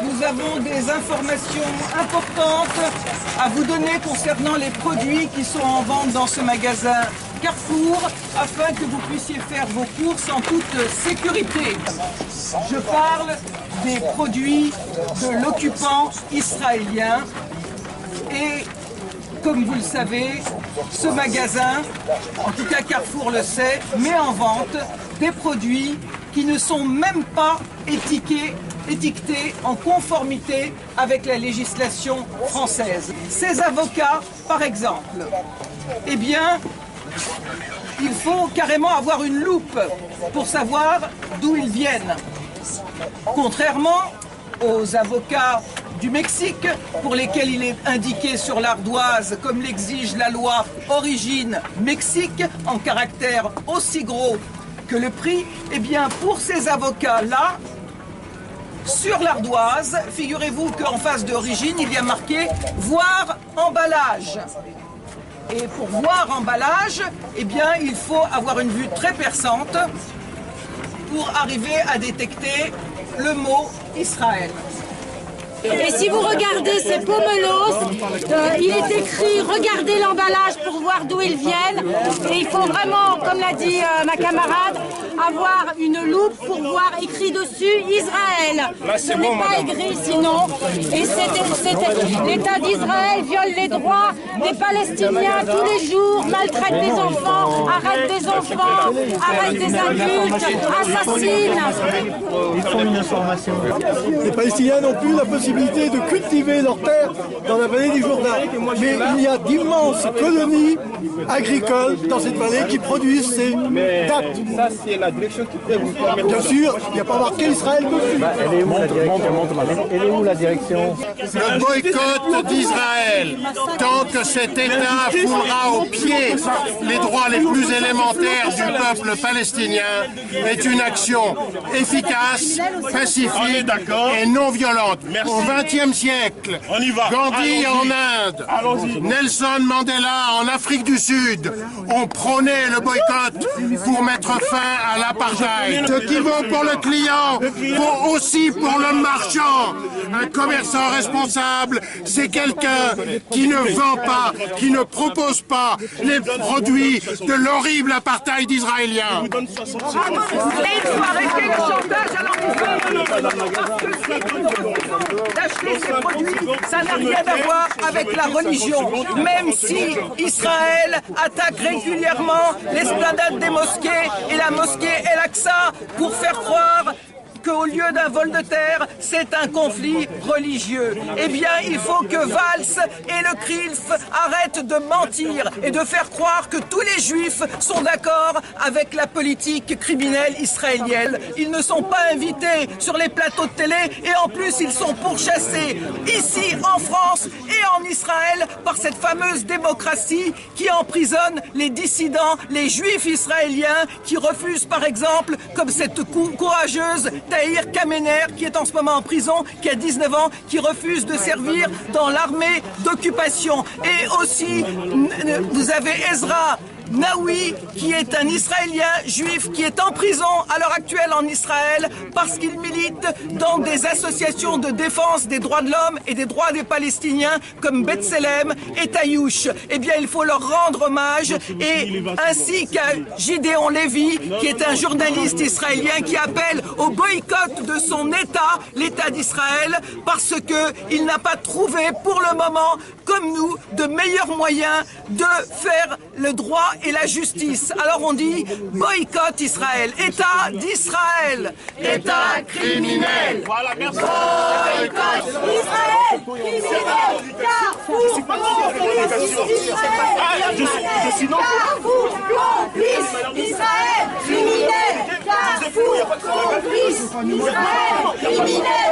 nous avons des informations importantes à vous donner concernant les produits qui sont en vente dans ce magasin Carrefour, afin que vous puissiez faire vos courses en toute sécurité. Je parle des produits de l'occupant israélien et, comme vous le savez, ce magasin, en tout cas Carrefour le sait, met en vente des produits qui ne sont même pas étiquetés en conformité avec la législation française. Ces avocats, par exemple, eh bien, il faut carrément avoir une loupe pour savoir d'où ils viennent. Contrairement aux avocats du Mexique, pour lesquels il est indiqué sur l'ardoise, comme l'exige la loi Origine Mexique, en caractère aussi gros que le prix, eh bien pour ces avocats-là, sur l'ardoise, figurez-vous qu'en face d'Origine, il y a marqué « Voir emballage ». Et pour voir emballage, eh bien, il faut avoir une vue très perçante pour arriver à détecter le mot Israël. Et si vous regardez ces pomelos, il est écrit « Regardez l'emballage pour voir d'où ils viennent ». Et il faut vraiment, comme l'a dit ma camarade, avoir une loupe pour voir écrit dessus « Israël ». Ce n'est pas écrit sinon. Et l'État d'Israël viole les droits des Palestiniens tous les jours, maltraite des enfants, arrête des enfants, arrête des adultes, assassine. Ils font une information. Les Palestiniens n'ont plus la possibilité de cultiver leurs terres dans la vallée du Jourdain. Mais il y a d'immenses colonies agricoles dans cette vallée qui produisent ces dattes. Ça, c'est la direction qui peut vous permettre. Bien sûr, il n'y a pas marqué Israël dessus. Elle est où la direction? Elle est où la direction? Le boycott d'Israël, tant que cet État foulera aux pieds les droits les plus élémentaires du peuple palestinien, est une action efficace, pacifique et non violente. Au XXe siècle, Gandhi en Inde, Nelson Mandela en Afrique du Sud ont prôné le boycott pour mettre fin à l'apartheid. Ce qui vaut pour le client vaut aussi pour le marchand. Un commerçant responsable, c'est quelqu'un qui ne vend pas, qui ne propose pas les produits de l'horrible apartheid israélien. Il faut arrêter le chantage à l'entreprise. D'acheter ces produits, ça n'a rien à voir avec la religion. Même si Israël attaque régulièrement l'esplanade des mosquées et la mosquée El-Aqsa pour faire croire qu'au lieu d'un vol de terre, c'est un conflit religieux. Eh bien, il faut que Valls et le CRILF arrêtent de mentir et de faire croire que tous les juifs sont d'accord avec la politique criminelle israélienne. Ils ne sont pas invités sur les plateaux de télé et en plus, ils sont pourchassés ici en France et en Israël par cette fameuse démocratie qui emprisonne les dissidents, les juifs israéliens qui refusent par exemple, comme cette courageuse Tahir Kamener qui est en ce moment en prison, qui a 19 ans, qui refuse de servir dans l'armée d'occupation. Et aussi, vous avez Ezra Naoui, qui est un Israélien juif qui est en prison à l'heure actuelle en Israël parce qu'il milite dans des associations de défense des droits de l'homme et des droits des Palestiniens comme B'Tselem et Taïouch. Eh bien, il faut leur rendre hommage et ainsi qu'à Gideon Lévy, qui est un journaliste israélien qui appelle au boycott de son État, l'État d'Israël, parce qu'il n'a pas trouvé pour le moment, comme nous, de meilleurs moyens de faire le droit et la justice. Alors on dit boycott Israël, État d'Israël, État criminel. Voilà, merci. Boycott Israël, criminel, Carrefour, Je suis non. Carrefour, complice, Israël, criminel, Carrefour, complice, Israël, criminel,